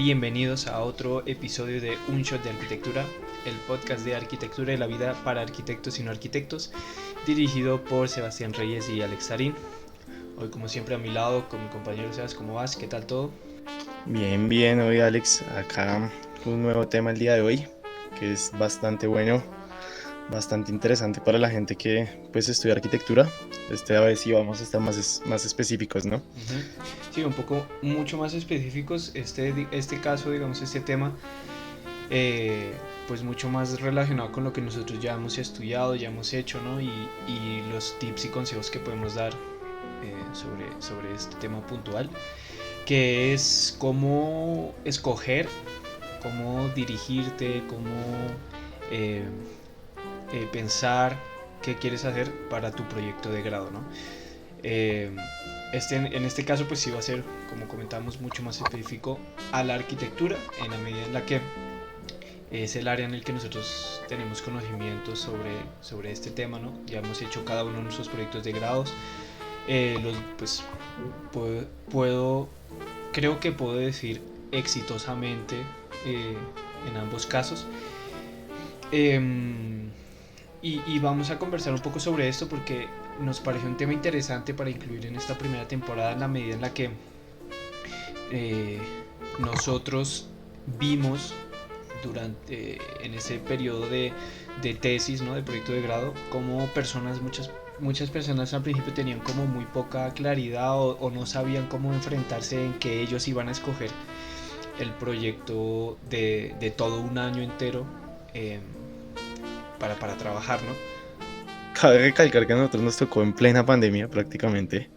Bienvenidos a otro episodio de Un Shot de Arquitectura, el podcast de arquitectura y la vida para arquitectos y no arquitectos, dirigido por Sebastián Reyes y Alex Sarín. Hoy, como siempre, a mi lado con mi compañero Sebas. ¿Cómo vas? ¿Qué tal todo? Bien, bien, hoy Alex, acá un nuevo tema el día de hoy, que es bastante bueno, bastante interesante para la gente que pues estudia arquitectura. A vez sí vamos a estar más específicos, ¿no? Sí, un poco mucho más específicos. Este caso, digamos, este tema, eh, pues mucho más relacionado con lo que nosotros ya hemos estudiado, ya hemos hecho, ¿no? Y los tips y consejos que podemos dar sobre este tema puntual, que es cómo escoger, cómo dirigirte, cómo eh, pensar qué quieres hacer para tu proyecto de grado, ¿no? Eh, en este caso pues sí va a ser, como comentamos, mucho más específico a la arquitectura, en la medida en la que es el área en el que nosotros tenemos conocimientos sobre este tema, ¿no? Ya hemos hecho cada uno de nuestros proyectos de grados. Pues puedo, creo que puedo decir exitosamente eh, en ambos casos. Eh, y vamos a conversar un poco sobre esto porque nos parece un tema interesante para incluir en esta primera temporada, en la medida en la que eh, nosotros vimos en ese periodo de tesis, ¿no? De proyecto de grado, como muchas personas al principio tenían como muy poca claridad o no sabían cómo enfrentarse en que ellos iban a escoger el proyecto de todo un año entero para trabajar, ¿no? Cabe recalcar que a nosotros nos tocó en plena pandemia prácticamente,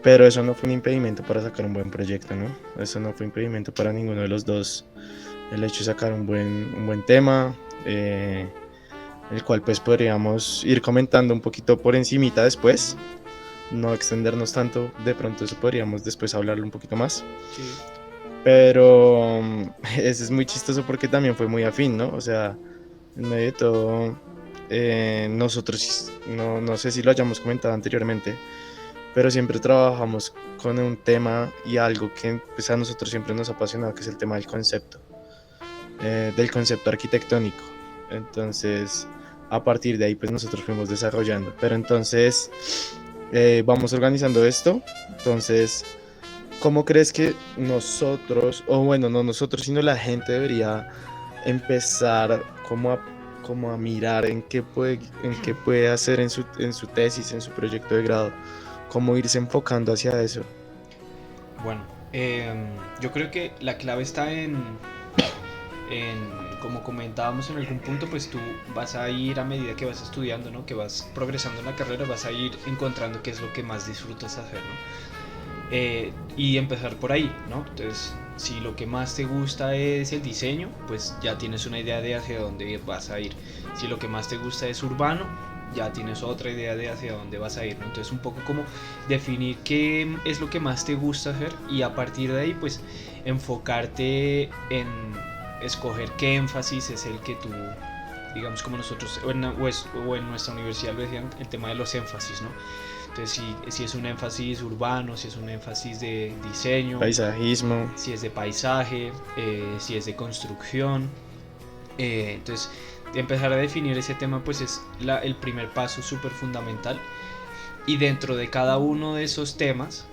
pero eso no fue un impedimento para sacar un buen proyecto, ¿no? Eso no fue impedimento para ninguno de los dos, el hecho de sacar un buen tema, el cual pues podríamos ir comentando un poquito por encimita después, no extendernos tanto, de pronto eso podríamos después hablarlo un poquito más. Sí. Pero ese es muy chistoso porque también fue muy afín, ¿no? O sea, en medio de todo, nosotros, no sé si lo hayamos comentado anteriormente, pero siempre trabajamos con un tema y algo que pues, a nosotros siempre nos ha apasionado, que es el tema del concepto arquitectónico. Entonces, a partir de ahí, pues nosotros fuimos desarrollando. Pero entonces, vamos organizando esto. Entonces, ¿cómo crees que nosotros, o bueno, no nosotros, sino la gente debería empezar como a mirar en qué puede hacer en su tesis, en su proyecto de grado? ¿Cómo irse enfocando hacia eso? Bueno, yo creo que la clave está como comentábamos en algún punto, pues tú vas a ir a medida que vas estudiando, ¿no? Que vas progresando en la carrera, vas a ir encontrando qué es lo que más disfrutas hacer, ¿no? Y empezar por ahí, ¿no? Entonces, si lo que más te gusta es el diseño, pues ya tienes una idea de hacia dónde vas a ir. Si lo que más te gusta es urbano, ya tienes otra idea de hacia dónde vas a ir, ¿no? Entonces, un poco como definir qué es lo que más te gusta hacer y a partir de ahí, pues, enfocarte en escoger qué énfasis es el que tú, digamos, como nosotros o en nuestra universidad lo decían, el tema de los énfasis, ¿no? Entonces, si es un énfasis urbano, si es un énfasis de diseño, Paisajismo. si es de paisaje, si es de construcción. Entonces, empezar a definir ese tema pues es el primer paso súper fundamental. Y dentro de cada uno de esos temas,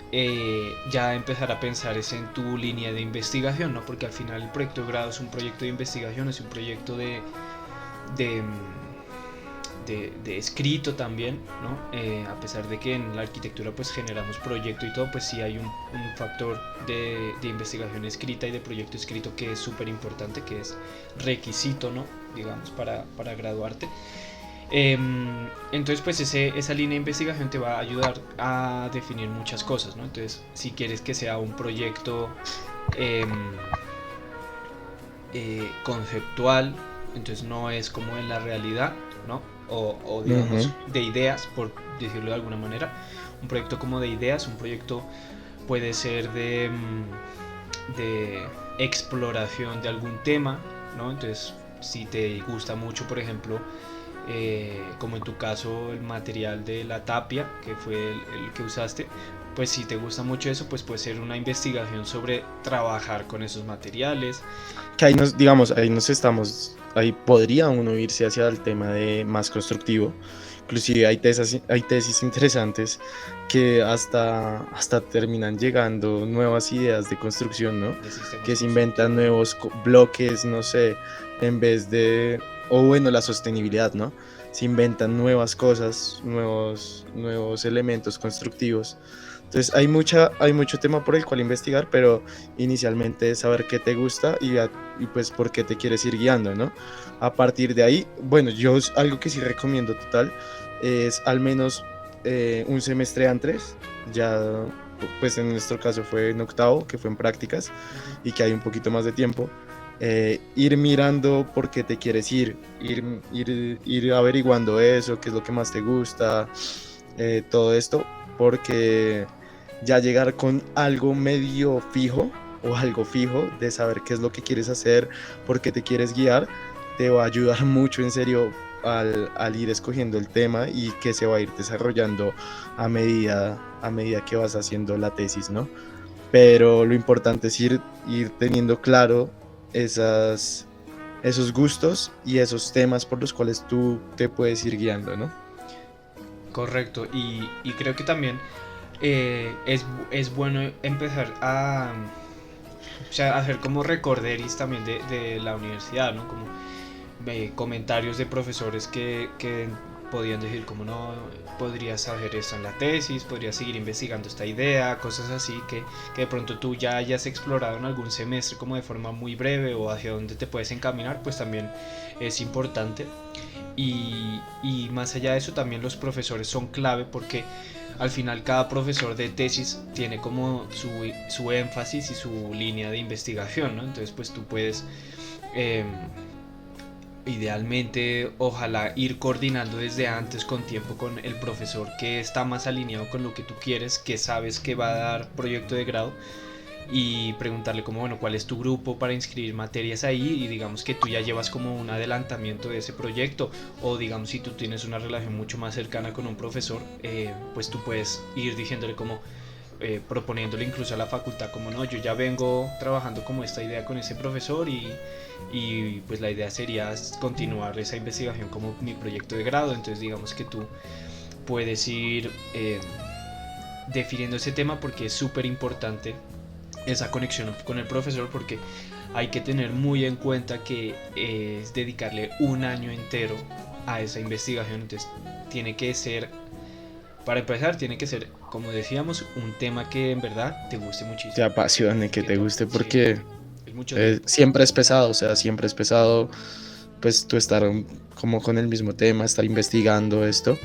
ya empezar a pensar es en tu línea de investigación, ¿no? Porque al final el proyecto de grado es un proyecto de investigación, es un proyecto de, de escrito también, ¿no? A pesar de que en la arquitectura pues generamos proyecto y todo, pues sí hay un factor de investigación escrita y de proyecto escrito que es súper importante, que es requisito, ¿no? Digamos, para graduarte. Entonces pues esa línea de investigación te va a ayudar a definir muchas cosas, ¿no? Entonces, si quieres que sea un proyecto eh, conceptual, entonces no es como en la realidad, ¿no? O digamos Ujú. de ideas, por decirlo de alguna manera. Un proyecto como de ideas, un proyecto puede ser de exploración de algún tema, ¿no? Entonces si te gusta mucho, por ejemplo, como en tu caso el material de la tapia, que fue el que usaste, pues si te gusta mucho eso, pues puede ser una investigación sobre trabajar con esos materiales. Que ahí nos, digamos, ahí nos estamos, ahí podría uno irse hacia el tema de más constructivo. Inclusive hay tesis interesantes que hasta terminan llegando nuevas ideas de construcción, ¿no? De sistemas Que se inventan constructivos. nuevos bloques, no sé, en vez de, o bueno, la sostenibilidad, ¿no? Se inventan nuevas cosas, nuevos elementos constructivos. Entonces hay mucho tema por el cual investigar, pero inicialmente es saber qué te gusta y pues por qué te quieres ir guiando, ¿no? A partir de ahí, bueno, algo que sí recomiendo total es al menos un semestre antes, ya pues en nuestro caso fue en octavo, que fue en prácticas Ujú. y que hay un poquito más de tiempo, ir mirando por qué te quieres ir averiguando eso, qué es lo que más te gusta, todo esto, porque ya llegar con algo medio fijo o algo fijo de saber qué es lo que quieres hacer, por qué te quieres guiar, te va a ayudar mucho en serio al ir escogiendo el tema y que se va a ir desarrollando a medida que vas haciendo la tesis, ¿no? Pero lo importante es ir teniendo claro esos gustos y esos temas por los cuales tú te puedes ir guiando, ¿no? Correcto, y creo que también es bueno empezar a, o sea, hacer como recorderis también de la universidad, ¿no? Como comentarios de profesores que podían decir como no, podrías hacer esto en la tesis, podrías seguir investigando esta idea, cosas así que de pronto tú ya hayas explorado en algún semestre como de forma muy breve o hacia dónde te puedes encaminar, pues también es importante. Y más allá de eso también los profesores son clave porque al final cada profesor de tesis tiene como su énfasis y su línea de investigación, ¿no? Entonces pues tú puedes eh, idealmente ojalá ir coordinando desde antes con tiempo con el profesor que está más alineado con lo que tú quieres, que sabes que va a dar proyecto de grado y preguntarle como, bueno, cuál es tu grupo para inscribir materias ahí y digamos que tú ya llevas como un adelantamiento de ese proyecto o digamos si tú tienes una relación mucho más cercana con un profesor, pues tú puedes ir diciéndole como proponiéndole incluso a la facultad como no, yo ya vengo trabajando como esta idea con ese profesor y pues la idea sería continuar esa investigación como mi proyecto de grado, entonces digamos que tú puedes ir definiendo ese tema porque es súper importante esa conexión con el profesor porque hay que tener muy en cuenta que es dedicarle un año entero a esa investigación, entonces tiene que ser, para empezar, tiene que ser, como decíamos, un tema que en verdad te guste Te muchísimo. apasione, que Que te tú, guste, sí, porque es mucho tiempo. siempre es pesado, o sea, siempre es pesado, pues tú estar como con el mismo tema, estar investigando esto.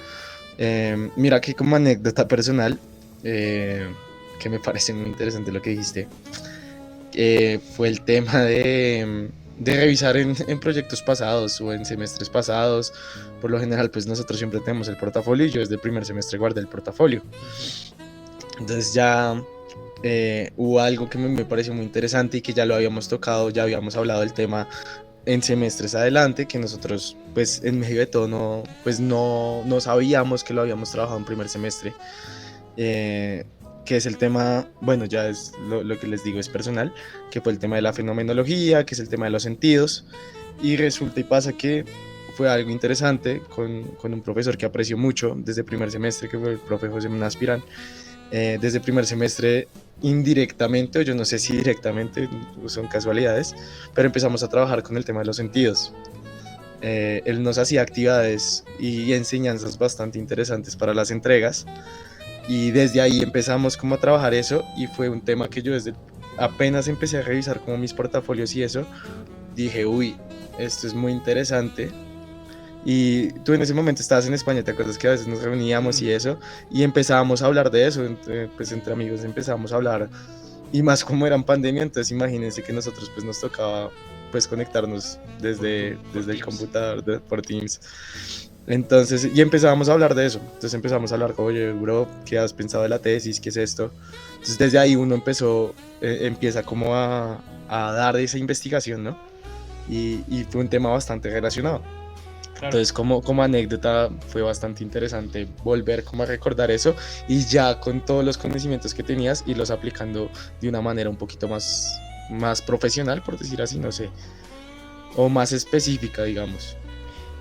Mira que como anécdota personal, eh, que me parece muy interesante lo que dijiste, fue el tema de revisar en proyectos pasados o en semestres pasados. Por lo general, pues nosotros siempre tenemos el portafolio y yo desde el primer semestre guardé el portafolio. Ujú. Entonces ya hubo algo que me pareció muy interesante y que ya lo habíamos tocado, ya habíamos hablado del tema en semestres adelante, que nosotros pues en medio de todo no sabíamos que lo habíamos trabajado en primer semestre, eh, que es el tema, bueno, ya es lo que les digo es personal, que fue el tema de la fenomenología, que es el tema de los sentidos, y resulta y pasa que fue algo interesante con un profesor que aprecio mucho desde primer semestre, que fue el profe José Naspirán. Desde primer semestre indirectamente, o yo no sé si directamente, son casualidades, pero empezamos a trabajar con el tema de los sentidos. Él nos hacía actividades y enseñanzas bastante interesantes para las entregas y desde ahí empezamos como a trabajar eso y fue un tema que yo desde apenas empecé a revisar como mis portafolios y eso, dije, uy, esto es muy interesante. Y tú en ese momento estabas en España, ¿te acuerdas que a veces nos reuníamos Mm. y eso? Y empezábamos a hablar de eso, pues entre amigos empezábamos a hablar. Y más como era en pandemia, entonces imagínense que nosotros pues nos tocaba pues conectarnos Por desde el Teams. computador, por Teams. Entonces, y empezábamos a hablar de eso. Entonces empezamos a hablar como, oye, bro, ¿qué has pensado de la tesis? ¿Qué es esto? Entonces desde ahí uno empieza como a dar esa investigación, ¿no? y fue un tema bastante relacionado. Claro. Entonces, como anécdota, fue bastante interesante volver como a recordar eso y ya con todos los conocimientos que tenías irlos aplicando de una manera un poquito más profesional, por decir así, no sé, o más específica, digamos.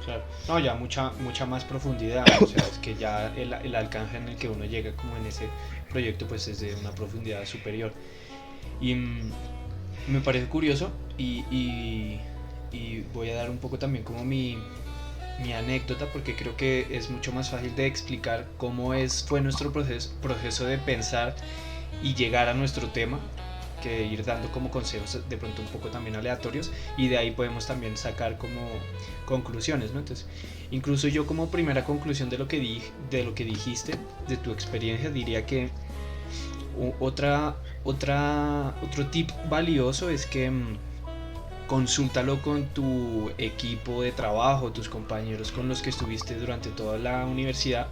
Claro, no, ya mucha más profundidad, o sea, es que ya el alcance en el que uno llega como en ese proyecto pues es de una profundidad superior. Y me parece curioso y voy a dar un poco también como mi anécdota porque creo que es mucho más fácil de explicar fue nuestro proceso de pensar y llegar a nuestro tema que ir dando como consejos de pronto un poco también aleatorios y de ahí podemos también sacar como conclusiones, ¿no? Entonces, incluso yo como primera conclusión de lo que dijiste, de tu experiencia, diría que otro tip valioso es que consúltalo con tu equipo de trabajo, tus compañeros con los que estuviste durante toda la universidad,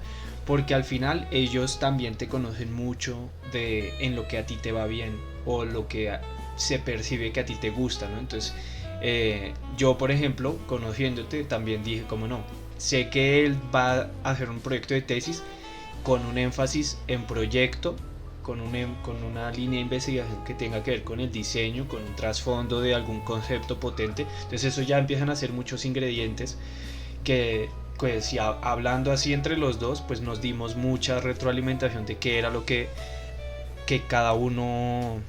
porque al final ellos también te conocen mucho en lo que a ti te va bien o lo que se percibe que a ti te gusta, ¿no? Entonces, yo, por ejemplo, conociéndote, también dije, como no, sé que él va a hacer un proyecto de tesis con un énfasis en proyecto, con una línea de investigación que tenga que ver con el diseño, con un trasfondo de algún concepto potente. Entonces eso ya empiezan a ser muchos ingredientes que pues si hablando así entre los dos pues nos dimos mucha retroalimentación de qué era lo que cada uno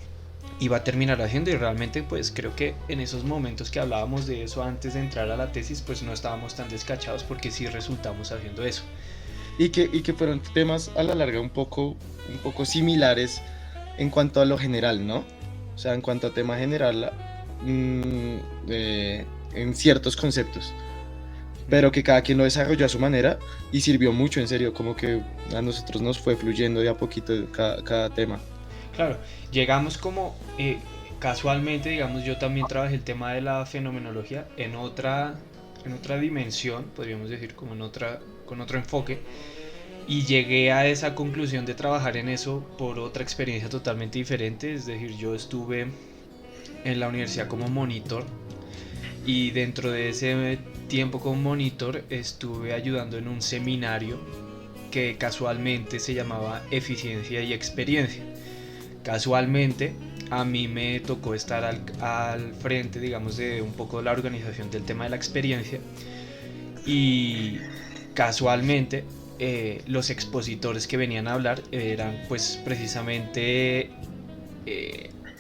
iba a terminar haciendo y realmente pues creo que en esos momentos que hablábamos de eso antes de entrar a la tesis pues no estábamos tan descachados porque sí resultamos haciendo eso. Y que fueron temas a la larga un poco similares en cuanto a lo general, ¿no? O sea, en cuanto a tema general, mm, en ciertos conceptos, pero que cada quien lo desarrolló a su manera y sirvió mucho, en serio, como que a nosotros nos fue fluyendo de a poquito cada tema. Claro, llegamos como casualmente, digamos, yo también trabajé el tema de la fenomenología en otra dimensión, podríamos decir, como con otro enfoque, y llegué a esa conclusión de trabajar en eso por otra experiencia totalmente diferente, es decir, yo estuve en la universidad como monitor y dentro de ese tiempo como monitor estuve ayudando en un seminario que casualmente se llamaba Eficiencia y Experiencia. Casualmente a mí me tocó estar al frente, digamos, de un poco la organización del tema de la experiencia y casualmente los expositores que venían a hablar eran pues precisamente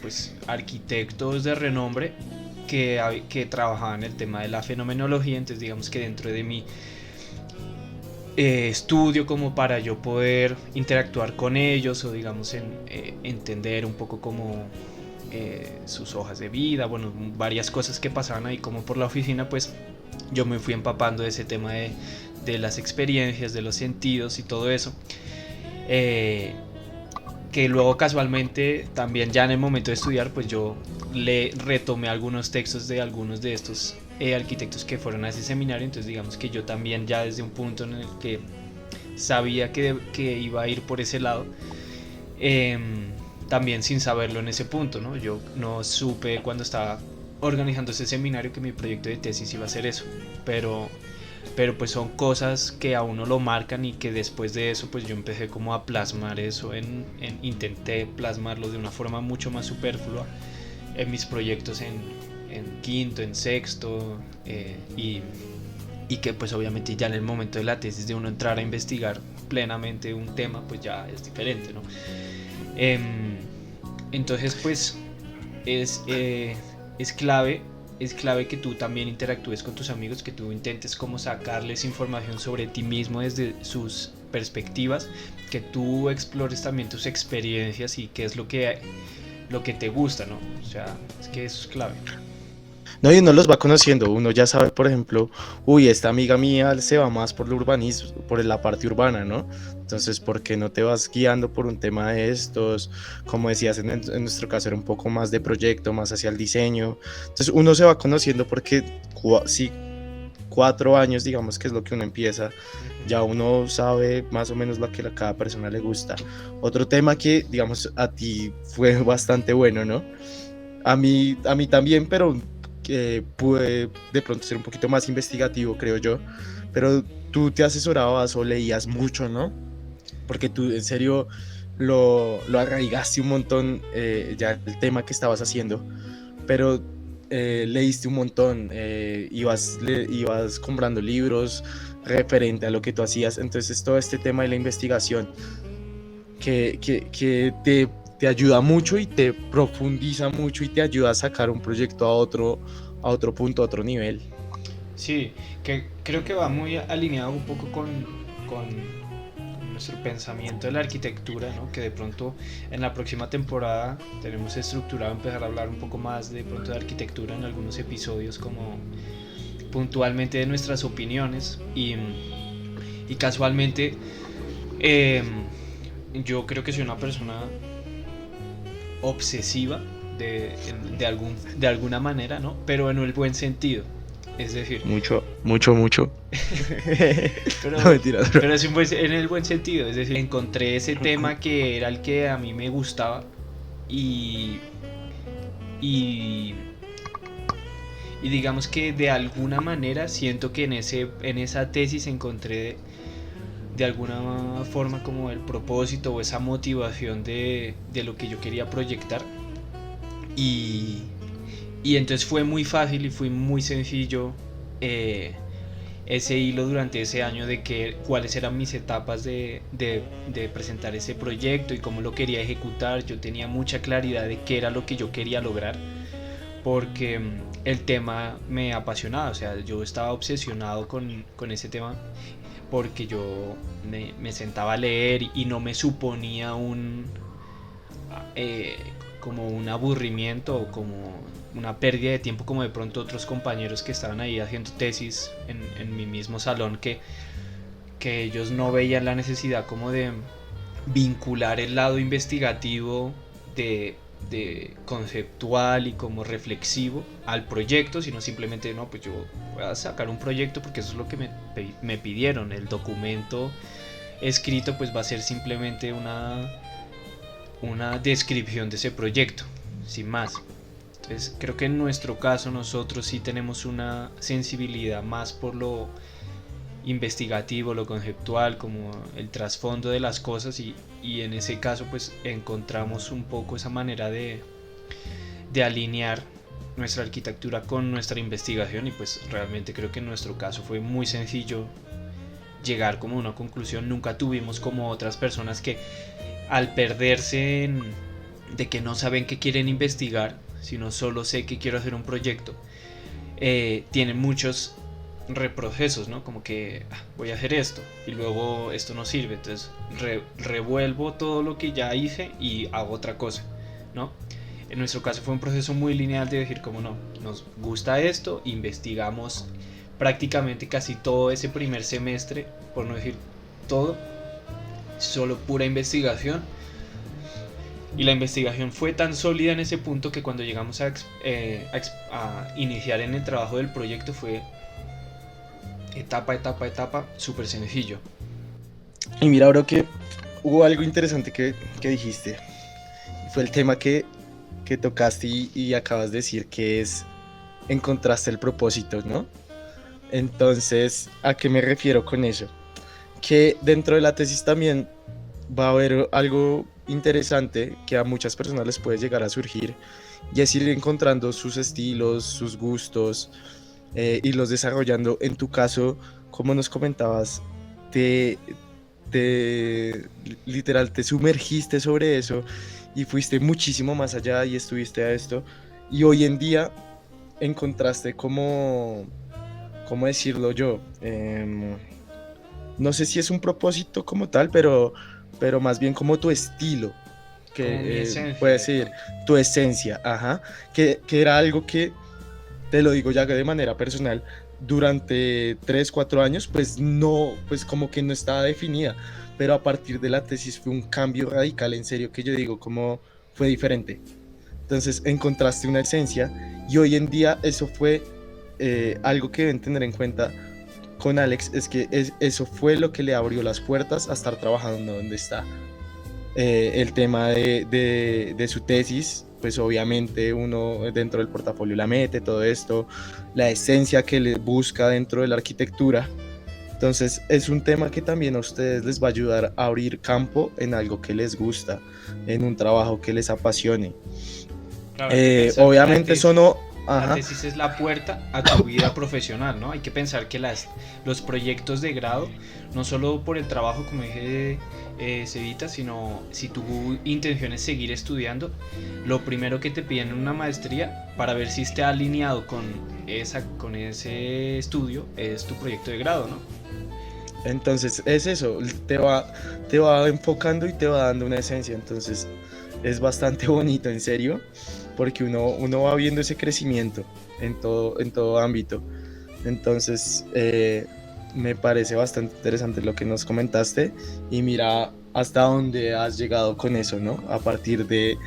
pues arquitectos de renombre que trabajaban el tema de la fenomenología. Entonces digamos que dentro de mi estudio como para yo poder interactuar con ellos o digamos entender un poco como sus hojas de vida, bueno, varias cosas que pasaban ahí como por la oficina, pues yo me fui empapando de ese tema de las experiencias, de los sentidos y todo eso. Eh, que luego casualmente también ya en el momento de estudiar pues yo le retomé algunos textos de algunos de estos arquitectos que fueron a ese seminario. Entonces digamos que yo también ya desde un punto en el que sabía que iba a ir por ese lado, eh, también sin saberlo en ese punto, ¿no? Yo no supe cuando estaba organizando ese seminario que mi proyecto de tesis iba a ser eso, pero pues son cosas que a uno lo marcan y que después de eso pues yo empecé como a plasmar eso intenté plasmarlo de una forma mucho más superflua en mis proyectos en quinto, en sexto y que pues obviamente ya en el momento de la tesis de uno entrar a investigar plenamente un tema pues ya es diferente, ¿no? Entonces pues es, eh, es clave es clave que tú también interactúes con tus amigos, que tú intentes como sacarles información sobre ti mismo desde sus perspectivas, que tú explores también tus experiencias y qué es lo que te gusta, ¿no? O sea, es que eso es clave. No, y uno los va conociendo, uno ya sabe, por ejemplo, uy, esta amiga mía se va más por el urbanismo, por la parte urbana, ¿no? Entonces, ¿por qué no te vas guiando por un tema de estos? Como decías, en nuestro caso era un poco más de proyecto, más hacia el diseño. Entonces, uno se va conociendo porque si 4 años, digamos que es lo que uno empieza, ya uno sabe más o menos lo que a cada persona le gusta. Otro tema que, digamos, a ti fue bastante bueno, ¿no? A mí también, pero pude de pronto ser un poquito más investigativo, creo yo, pero tú te asesorabas o leías mucho, ¿no? Porque tú en serio lo arraigaste un montón, ya el tema que estabas haciendo, pero leíste un montón, ibas comprando libros referente a lo que tú hacías. Entonces todo este tema de la investigación que te ayuda mucho y te profundiza mucho y te ayuda a sacar un proyecto a otro punto, a otro nivel. Sí, que creo que va muy alineado un poco con nuestro pensamiento de la arquitectura, ¿no? Que de pronto en la próxima temporada tenemos estructurado empezar a hablar un poco más de pronto de arquitectura en algunos episodios, como puntualmente de nuestras opiniones y casualmente eh, yo creo que soy una persona obsesiva de alguna manera, ¿no? Pero en el buen sentido. Es decir, Mucho, mucho, mucho. No, pero, mentira. pero es en el buen sentido. Es decir, encontré ese tema que era el que a mí me gustaba y, y, y digamos que de alguna manera siento que en esa tesis encontré de alguna forma como el propósito o esa motivación de lo que yo quería proyectar y, y entonces fue muy fácil y fue muy sencillo eh, ese hilo durante ese año de cuáles eran mis etapas de presentar ese proyecto y cómo lo quería ejecutar. Yo tenía mucha claridad de qué era lo que yo quería lograr porque el tema me apasionaba, o sea, yo estaba obsesionado con ese tema porque yo me sentaba a leer y no me suponía eh, como un aburrimiento o como una pérdida de tiempo como de pronto otros compañeros que estaban ahí haciendo tesis en mi mismo salón que ellos no veían la necesidad como de vincular el lado investigativo de conceptual y como reflexivo al proyecto, sino simplemente no, pues yo voy a sacar un proyecto porque eso es lo que me pidieron. El documento escrito pues va a ser simplemente una descripción de ese proyecto, sin más. Entonces creo que en nuestro caso nosotros sí tenemos una sensibilidad más por lo investigativo, lo conceptual, como el trasfondo de las cosas y en ese caso pues encontramos un poco esa manera de alinear nuestra arquitectura con nuestra investigación y pues realmente creo que en nuestro caso fue muy sencillo llegar como a una conclusión. Nunca tuvimos como otras personas que al perderse de que no saben qué quieren investigar, sino solo sé que quiero hacer un proyecto, tienen muchos reprocesos, ¿no? Como que voy a hacer esto y luego esto no sirve, entonces revuelvo todo lo que ya hice y hago otra cosa, ¿no? En nuestro caso fue un proceso muy lineal de decir como no, nos gusta esto, investigamos prácticamente casi todo ese primer semestre, por no decir todo, solo pura investigación. Y la investigación fue tan sólida en ese punto que cuando llegamos a iniciar en el trabajo del proyecto fue etapa, súper sencillo. Y mira, bro, que hubo algo interesante que dijiste. Fue el tema que tocaste y acabas de decir que es encontraste el propósito, ¿no? Entonces, ¿a qué me refiero con eso? Que dentro de la tesis también va a haber algo interesante que a muchas personas les puede llegar a surgir y es ir encontrando sus estilos, sus gustos, irlos desarrollando. En tu caso, como nos comentabas, te, literal te sumergiste sobre eso y fuiste muchísimo más allá y estuviste a esto y hoy en día encontraste como, ¿cómo decirlo yo? No sé si es un propósito como tal, pero más bien como tu estilo, Como mi que esencia puede de ser pronto. tu esencia, ajá, que era algo que, te lo digo ya de manera personal, durante 3 4 años, pues no, pues como que no estaba definida, pero a partir de la tesis fue un cambio radical, en serio, que yo digo, como fue diferente. Entonces encontraste una esencia y hoy en día eso fue algo que deben tener en cuenta con Alex, es que eso fue lo que le abrió las puertas a estar trabajando donde está. El tema de su tesis pues obviamente uno dentro del portafolio la mete, todo esto, la esencia que le busca dentro de la arquitectura. Entonces es un tema que también a ustedes les va a ayudar a abrir campo en algo que les gusta, en un trabajo que les apasione. Claro, hay que pensar que Obviamente eso no... la Ajá. tesis es la puerta a tu vida profesional, ¿no? Hay que pensar que los proyectos de grado, no solo por el trabajo, como dije, Cevita, sino si tu intención es seguir estudiando, lo primero que te piden en una maestría para ver si esté alineado con ese estudio es tu proyecto de grado, ¿no? Entonces es eso, te va enfocando y te va dando una esencia. Entonces es bastante bonito, en serio, porque uno va viendo ese crecimiento en todo ámbito. Entonces me parece bastante interesante lo que nos comentaste y mira hasta dónde has llegado con eso, ¿no? A partir de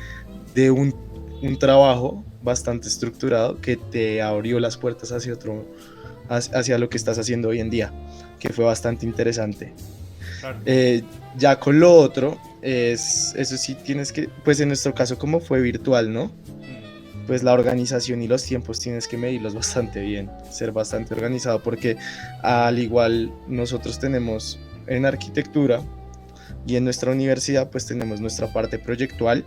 un trabajo bastante estructurado que te abrió las puertas hacia lo que estás haciendo hoy en día, que fue bastante interesante. Claro. Eh, ya con lo otro, eso sí tienes que, pues en nuestro caso como fue virtual, ¿no? Pues la organización y los tiempos tienes que medirlos bastante bien, ser bastante organizado, porque al igual nosotros tenemos en arquitectura y en nuestra universidad pues tenemos nuestra parte proyectual,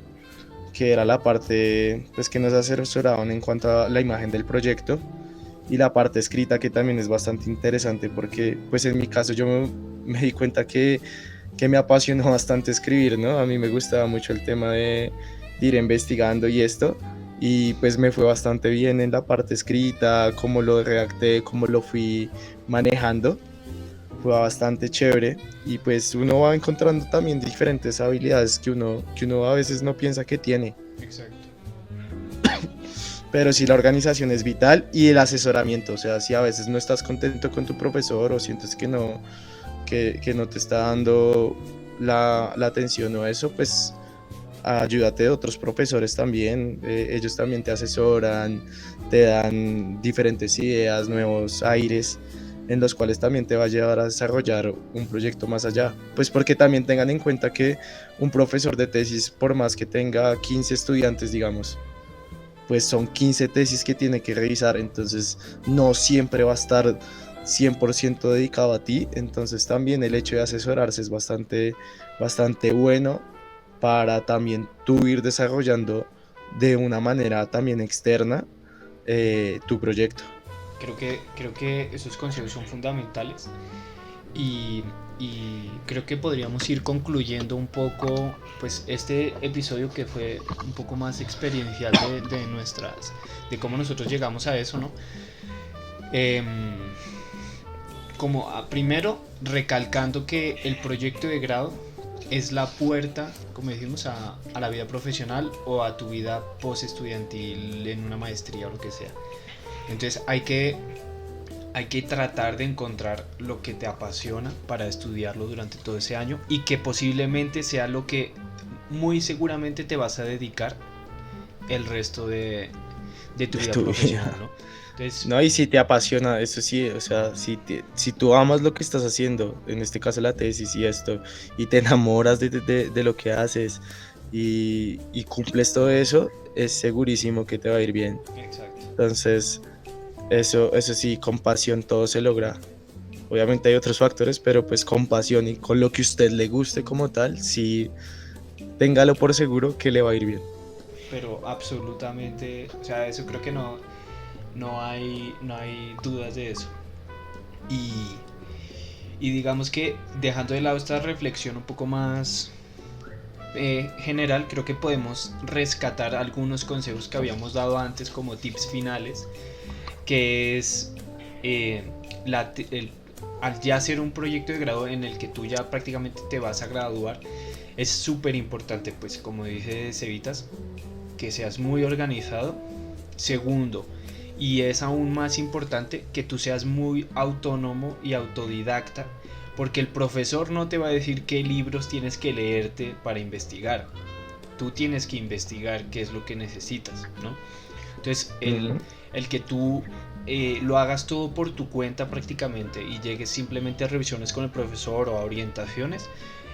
que era la parte pues que nos asesoraban en cuanto a la imagen del proyecto, y la parte escrita, que también es bastante interesante porque pues en mi caso me di cuenta que me apasionó bastante escribir, ¿no? A mí me gustaba mucho el tema de ir investigando y esto, y pues me fue bastante bien en la parte escrita, cómo lo redacté, cómo lo fui manejando, fue bastante chévere, y pues uno va encontrando también diferentes habilidades que uno a veces no piensa que tiene. Exacto. Pero sí, la organización es vital y el asesoramiento, o sea, si a veces no estás contento con tu profesor o sientes que no te está dando la atención o eso, pues ayúdate de otros profesores también, ellos también te asesoran, te dan diferentes ideas, nuevos aires, en los cuales también te va a llevar a desarrollar un proyecto más allá. Pues porque también tengan en cuenta que un profesor de tesis, por más que tenga 15 estudiantes, digamos, pues son 15 tesis que tiene que revisar, entonces no siempre va a estar 100% dedicado a ti, entonces también el hecho de asesorarse es bastante bueno para también tú ir desarrollando de una manera también externa tu proyecto. Creo que esos consejos son fundamentales y, y creo que podríamos ir concluyendo un poco pues este episodio que fue un poco más experiencial de cómo nosotros llegamos a eso, ¿no? Como primero recalcando que el proyecto de grado es la puerta, como decimos, a la vida profesional o a tu vida post estudiantil en una maestría o lo que sea. Entonces hay que tratar de encontrar lo que te apasiona para estudiarlo durante todo ese año y que posiblemente sea lo que muy seguramente te vas a dedicar el resto de tu vida Tu profesional, vida. ¿no? Entonces, No, y si te apasiona, eso sí, o sea, si tú amas lo que estás haciendo, en este caso la tesis y esto, y te enamoras de lo que haces y cumples todo eso, es segurísimo que te va a ir bien. exacto. Entonces, eso sí, con pasión todo se logra. Obviamente hay otros factores, pero pues con pasión y con lo que a usted le guste como tal, sí, téngalo por seguro que le va a ir bien. Pero absolutamente, o sea, eso creo que no hay dudas de eso. Y, y digamos que dejando de lado esta reflexión un poco más general, creo que podemos rescatar algunos consejos que habíamos dado antes como tips finales, que es eh, al ya hacer un proyecto de grado en el que tú ya prácticamente te vas a graduar, es súper importante, pues como dice Cevitas, que seas muy organizado. Segundo, y es aún más importante, que tú seas muy autónomo y autodidacta, porque el profesor no te va a decir qué libros tienes que leerte para investigar. Tú tienes que investigar qué es lo que necesitas, ¿no? Entonces, Ujú. el que tú lo hagas todo por tu cuenta prácticamente y llegues simplemente a revisiones con el profesor o a orientaciones,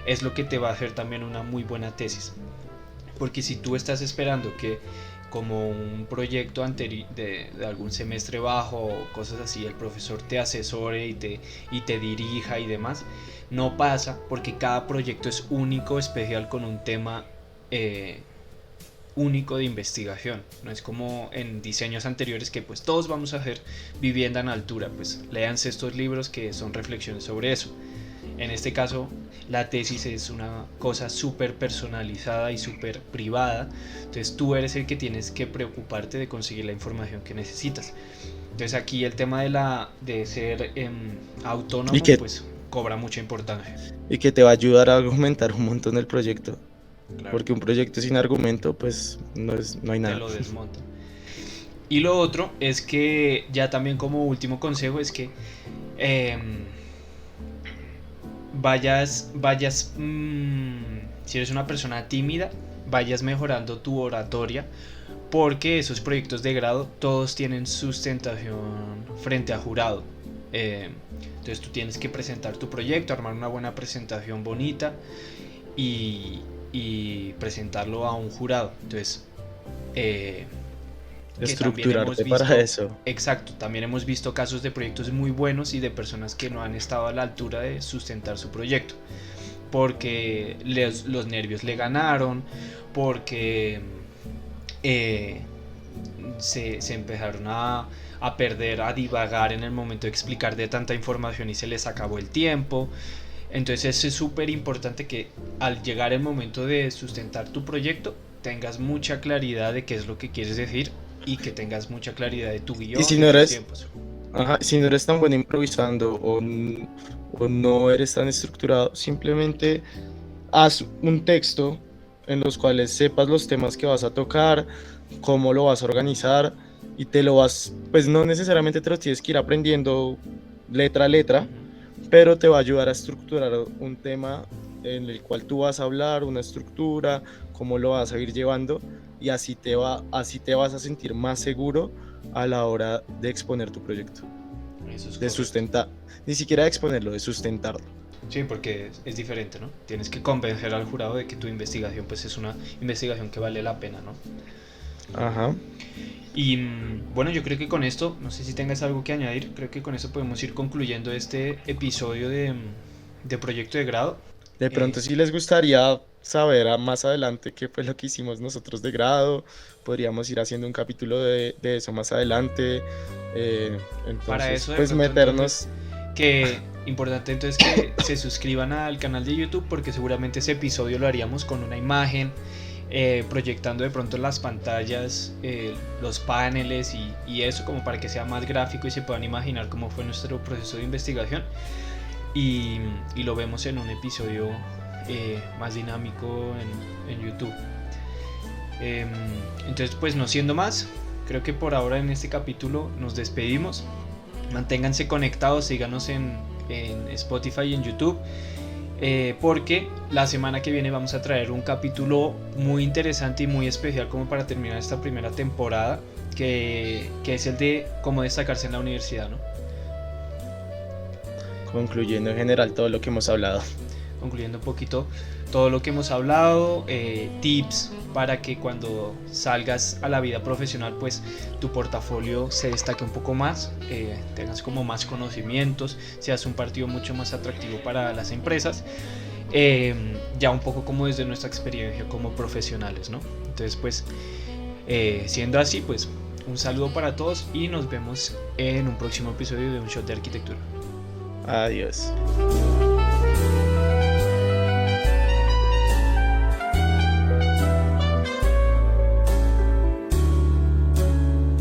es lo que te va a hacer también una muy buena tesis. Porque si tú estás esperando que como un proyecto de algún semestre bajo o cosas así, el profesor te asesore y te dirija y demás, no pasa, porque cada proyecto es único, especial, con un tema eh, único de investigación. No es como en diseños anteriores que pues todos vamos a hacer vivienda en altura, pues léanse estos libros que son reflexiones sobre eso. En este caso, la tesis es una cosa súper personalizada y súper privada, entonces tú eres el que tienes que preocuparte de conseguir la información que necesitas. Entonces aquí el tema de ser Y autónomo que, pues cobra mucha importancia. y que te va a ayudar a argumentar un montón el proyecto. Claro, Porque un proyecto sin argumento, pues no hay te nada. lo desmonta. Y lo otro es que ya también como último consejo es que em, si eres una persona tímida, vayas mejorando tu oratoria, porque esos proyectos de grado todos tienen sustentación frente a jurado. Entonces tú tienes que presentar tu proyecto, armar una buena presentación bonita y presentarlo a un jurado. Entonces, que también hemos Estructurarte para visto, eso. exacto, también hemos visto casos de proyectos muy buenos y de personas que no han estado a la altura de sustentar su proyecto, porque los nervios le ganaron, porque eh, se empezaron a perder, a divagar en el momento de explicar de tanta información y se les acabó el tiempo. Entonces es súper importante que al llegar el momento de sustentar tu proyecto tengas mucha claridad de qué es lo que quieres decir y que tengas mucha claridad de tu Y guión, de tus tiempos. si no eres tan bueno improvisando o no eres tan estructurado, simplemente haz un texto en los cuales sepas los temas que vas a tocar, cómo lo vas a organizar y pues no necesariamente te los tienes que ir aprendiendo letra a letra, pero te va a ayudar a estructurar un tema en el cual tú vas a hablar, una estructura, cómo lo vas a ir llevando y así te vas a sentir más seguro a la hora de exponer tu proyecto, Eso es de correcto. sustentar, ni siquiera de exponerlo, de sustentarlo. Sí, porque es diferente, ¿no? Tienes que convencer al jurado de que tu investigación pues es una investigación que vale la pena, ¿no? Ajá. Y bueno, yo creo que con esto, no sé si tengas algo que añadir, creo que con esto podemos ir concluyendo este episodio de Proyecto de Grado. De pronto, si les gustaría saber más adelante qué fue lo que hicimos nosotros de grado, podríamos ir haciendo un capítulo de eso más adelante. Para Entonces, eso de pues pronto entonces, meternos. que importante entonces que se suscriban al canal de YouTube, porque seguramente ese episodio lo haríamos con una imagen, proyectando de pronto en las pantallas los paneles y eso, como para que sea más gráfico y se puedan imaginar cómo fue nuestro proceso de investigación. Y lo vemos en un episodio más dinámico en YouTube. Entonces, pues no siendo más, creo que por ahora en este capítulo nos despedimos. Manténganse conectados, síganos en Spotify y en YouTube, porque la semana que viene vamos a traer un capítulo muy interesante y muy especial como para terminar esta primera temporada, que es el de cómo destacarse en la universidad, ¿no? Concluyendo en general todo lo que hemos hablado. Concluyendo un poquito todo lo que hemos hablado, tips para que cuando salgas a la vida profesional pues tu portafolio se destaque un poco más, tengas como más conocimientos, seas un partido mucho más atractivo para las empresas, ya un poco como desde nuestra experiencia como profesionales, ¿no? Entonces pues siendo así, pues un saludo para todos y nos vemos en un próximo episodio de Un Shot de Arquitectura. Adiós.